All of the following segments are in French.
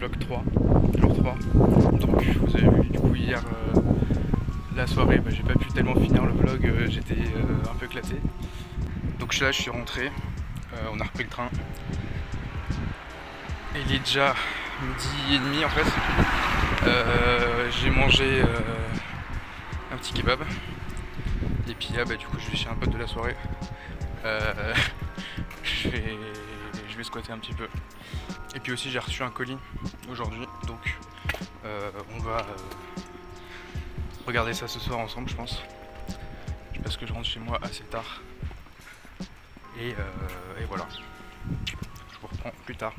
vlog 3, jour 3. Donc vous avez vu du coup hier la soirée, j'ai pas pu tellement finir le vlog, j'étais un peu éclaté. Donc là je suis rentré, on a repris le train. Et il est déjà midi et demi en fait. J'ai mangé un petit kebab. Et puis là du coup je vais chez un pote de la soirée. Je vais squatter un petit peu. Et puis aussi j'ai reçu un colis aujourd'hui, donc on va regarder ça ce soir ensemble je pense. Parce que je rentre chez moi assez tard. Et voilà. Je vous reprends plus tard.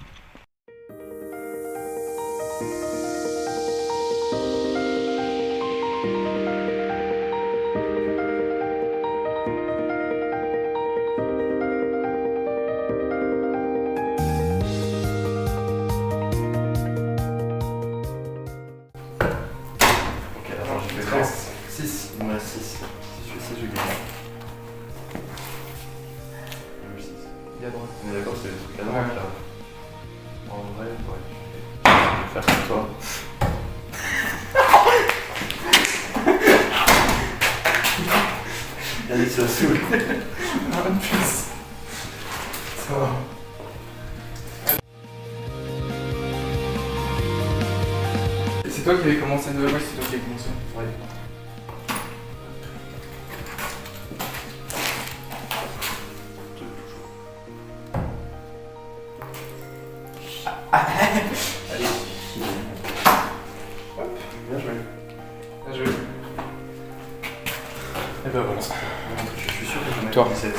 On est d'accord, c'est le truc à droite là. En vrai, ouais. Je vais faire comme toi. Allez, ça saoule. Un de plus. Ça va. C'est toi qui avais commencé de... Ouais, c'est toi qui avais commencé. Ouais. Allez. Hop, bien joué. Bien joué. Et ben voilà. Je suis sûr que je vais Toi. mettre 17.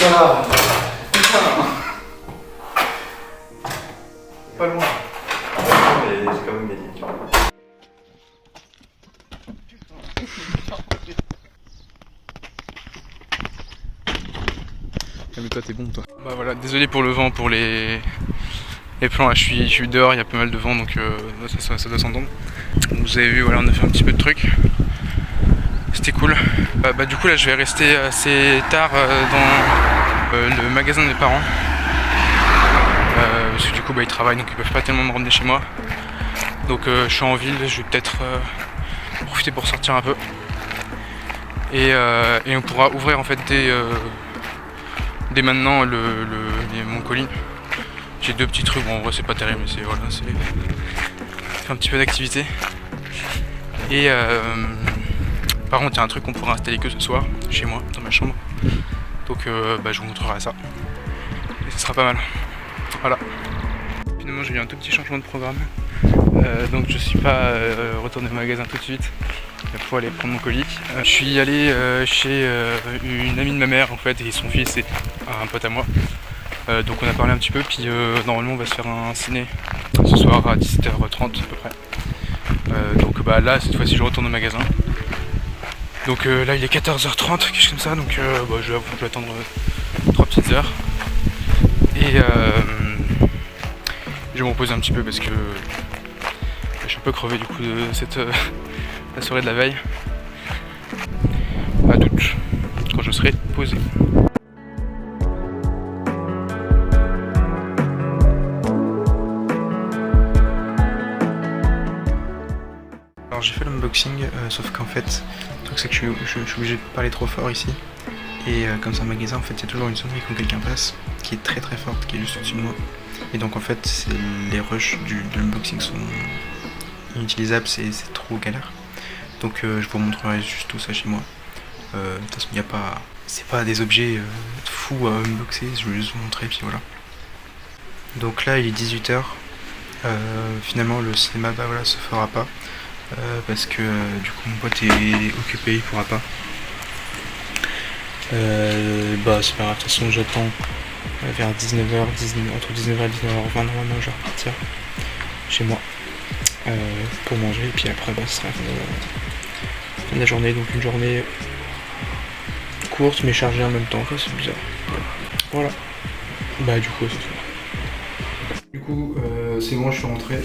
Voilà. Pas loin. Mais j'ai quand même gagné, tu vois. Mais toi t'es bon toi. Bah voilà, désolé pour le vent, pour les plans là, je suis dehors, il y a pas mal de vent donc ça doit s'entendre. Vous avez vu, voilà, on a fait un petit peu de trucs. C'était cool. Du coup là je vais rester assez tard dans le magasin de mes parents. Parce que du coup ils travaillent donc ils peuvent pas tellement me ramener chez moi. Donc je suis en ville, je vais peut-être profiter pour sortir un peu. Et on pourra ouvrir en fait dès maintenant mon colis. J'ai deux petits trucs, bon en vrai c'est pas terrible mais c'est voilà, c'est un petit peu d'activité. Et par contre il y a un truc qu'on pourra installer que ce soir chez moi, dans ma chambre. Donc je vous montrerai ça. Et ce sera pas mal. Voilà. Finalement j'ai eu un tout petit changement de programme. Donc je suis pas retourné au magasin tout de suite pour aller prendre mon colis. Je suis allé chez une amie de ma mère en fait et son fils et un pote à moi. Donc on a parlé un petit peu puis normalement on va se faire un ciné ce soir à 17h30 à peu près. Donc là cette fois-ci je retourne au magasin. Donc là il est 14h30, quelque chose comme ça, donc je vais attendre 3 petites heures. Et je vais me reposer un petit peu parce que je suis un peu crevé du coup de la soirée de la veille. À toutes, quand je serai posé. Alors j'ai fait l'unboxing, sauf qu'en fait, le truc c'est que je suis obligé de parler trop fort ici. Et comme c'est un magasin, en fait, il y a toujours une sonnerie quand quelqu'un passe, qui est très très forte, qui est juste au-dessus de moi. Et donc en fait, les rushs de l'unboxing sont inutilisables, c'est trop galère. Donc je vous montrerai juste tout ça chez moi. De toute façon, il n'y a pas... C'est pas des objets fous à unboxer, je vais juste vous montrer, puis voilà. Donc là, il est 18h. Finalement, le cinéma, voilà, se fera pas. Parce que du coup, mon pote est occupé, il pourra pas. Bah c'est pas grave, de toute façon j'attends vers 19h, entre 19h et 19h20 normalement je vais repartir chez moi pour manger et puis après bah ce sera la fin de la journée, donc une journée courte mais chargée en même temps, enfin, c'est bizarre. Voilà. Bah du coup c'est tout. Du coup c'est bon, je suis rentré.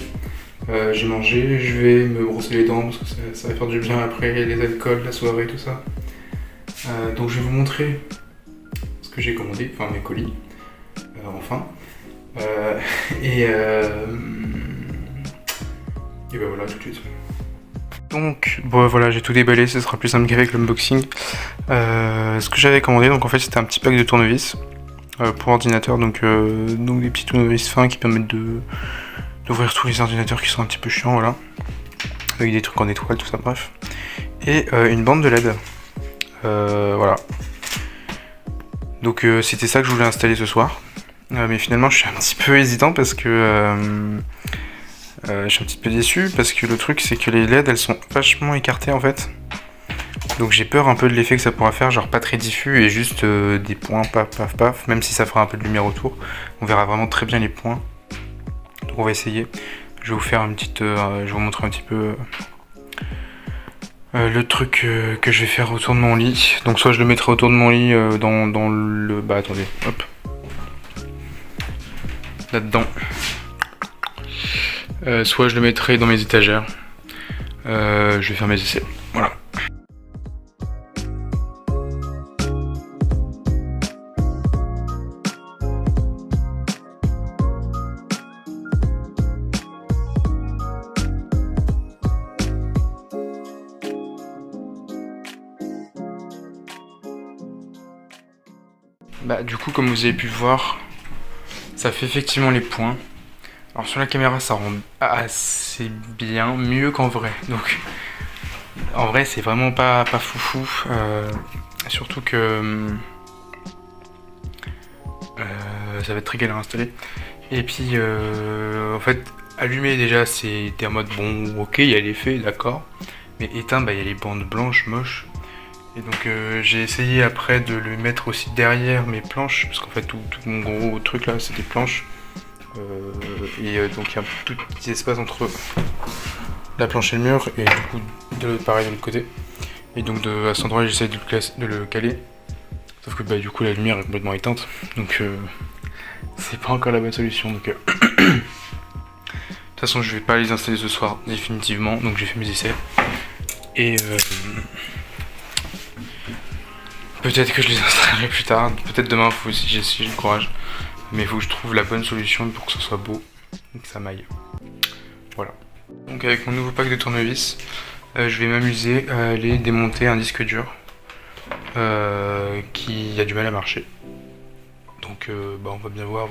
J'ai mangé, je vais me brosser les dents parce que ça va faire du bien après les alcools, la soirée, tout ça. Donc je vais vous montrer ce que j'ai commandé, enfin mes colis, enfin. Et ben voilà, tout de suite. Donc bon voilà, j'ai tout déballé, ce sera plus simple qu'avec l'unboxing. Ce que j'avais commandé, donc en fait c'était un petit pack de tournevis pour ordinateur, donc des petits tournevis fins qui permettent d'ouvrir tous les ordinateurs qui sont un petit peu chiants, voilà. Avec des trucs en étoile, tout ça, bref. Et une bande de LED. Voilà. Donc c'était ça que je voulais installer ce soir. Mais finalement je suis un petit peu hésitant parce que je suis un petit peu déçu parce que le truc c'est que les LED elles sont vachement écartées en fait. Donc j'ai peur un peu de l'effet que ça pourra faire, genre pas très diffus et juste des points paf paf paf, même si ça fera un peu de lumière autour. On verra vraiment très bien les points. Donc on va essayer. Je vais vous faire une petite, je vais vous montrer un petit peu le truc que je vais faire autour de mon lit. Donc soit je le mettrai autour de mon lit dans le... Bah attendez, hop. Là-dedans. Soit je le mettrai dans mes étagères. Je vais faire mes essais. Voilà. Bah du coup comme vous avez pu voir, ça fait effectivement les points. Alors sur la caméra ça rend assez bien, mieux qu'en vrai. Donc en vrai c'est vraiment pas foufou. Surtout que ça va être très galère à installer. Et puis en fait allumer déjà c'était en mode bon ok il y a l'effet d'accord. Mais éteindre bah il y a les bandes blanches moches. Et donc j'ai essayé après de le mettre aussi derrière mes planches, parce qu'en fait tout mon gros truc là c'est des planches. Donc il y a un tout petit espace entre la planche et le mur, et du coup pareil de l'autre côté. Et donc à cet endroit j'essaie de le caler. Sauf que bah, du coup la lumière est complètement éteinte, donc c'est pas encore la bonne solution. Donc de toute façon je vais pas les installer ce soir définitivement, donc j'ai fait mes essais. Et peut-être que je les installerai plus tard, peut-être demain, faut aussi j'ai le courage. Mais il faut que je trouve la bonne solution pour que ce soit beau et que ça m'aille. Voilà. Donc avec mon nouveau pack de tournevis, je vais m'amuser à aller démonter un disque dur qui a du mal à marcher. Donc bah, on va bien voir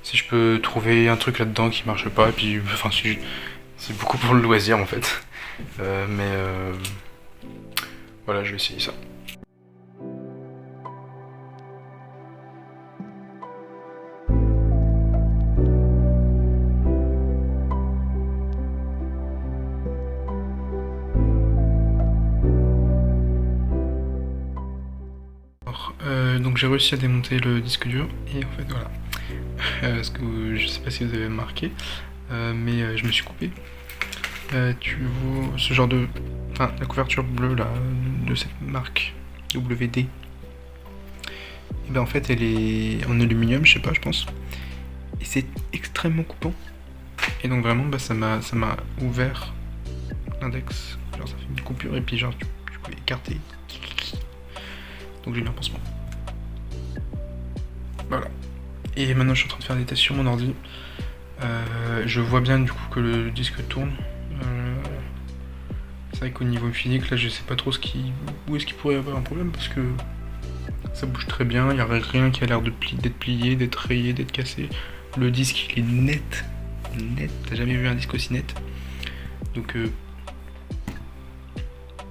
si je peux trouver un truc là-dedans qui marche pas. Et puis, enfin, c'est beaucoup pour le loisir en fait. Voilà, je vais essayer ça. Donc j'ai réussi à démonter le disque dur et en fait voilà, parce que je sais pas si vous avez remarqué, mais je me suis coupé. Tu vois ce genre de, enfin la couverture bleue là de cette marque WD. Et ben en fait elle est en aluminium, je sais pas, je pense, et c'est extrêmement coupant. Et donc vraiment bah, ça m'a ouvert l'index, genre ça fait une coupure et puis genre tu peux écarter. Donc j'ai mis un pansement. Voilà. Et maintenant je suis en train de faire des tests sur mon ordi. Je vois bien du coup que le disque tourne. C'est vrai qu'au niveau physique là je sais pas trop où est-ce qu'il pourrait y avoir un problème parce que ça bouge très bien, il n'y a rien qui a l'air d'être plié, d'être rayé, d'être cassé. Le disque il est net. T'as jamais vu un disque aussi net. Donc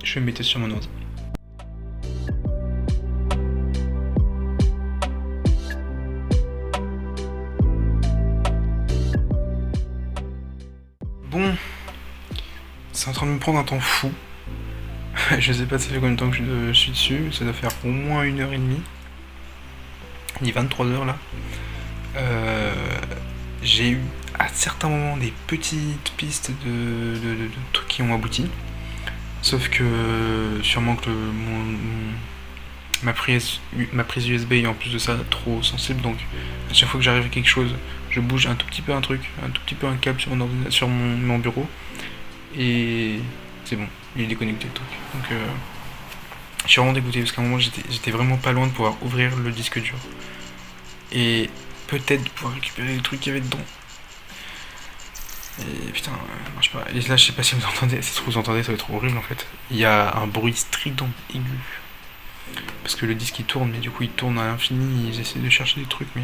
je fais mes tests sur mon ordi. Bon, c'est en train de me prendre un temps fou. Je sais pas ça fait combien de temps que je suis dessus, ça doit faire au moins 1h30. Il est 23h là. J'ai eu à certains moments des petites pistes de trucs qui ont abouti. Sauf que sûrement que ma prise USB est en plus de ça trop sensible, donc à chaque fois que j'arrive à quelque chose, je bouge un tout petit peu un truc, un tout petit peu un câble sur mon bureau, et c'est bon, il est déconnecté le truc. Donc je suis vraiment dégoûté parce qu'à un moment j'étais vraiment pas loin de pouvoir ouvrir le disque dur et peut-être pouvoir récupérer le truc qu'il y avait dedans. Et putain, marche pas. Et là, je sais pas si vous entendez, si vous entendez, ça va être horrible en fait. Il y a un bruit strident, aigu. Parce que le disque il tourne, mais du coup il tourne à l'infini, ils essaient de chercher des trucs, mais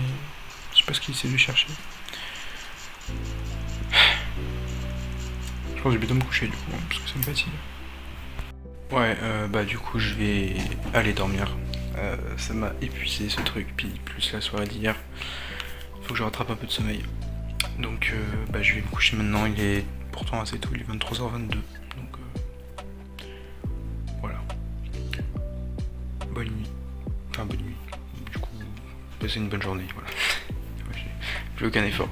je sais pas ce qu'ils essaient de chercher. Je pense que j'ai besoin de me coucher du coup, parce que ça me fatigue. Ouais, bah du coup je vais aller dormir. Ça m'a épuisé ce truc, puis plus la soirée d'hier. Faut que je rattrape un peu de sommeil. Donc bah je vais me coucher maintenant, il est pourtant assez tôt, il est 23h22. Donc voilà. Bonne nuit. Enfin bonne nuit. Du coup, passez une bonne journée, voilà. J'ai plus aucun effort.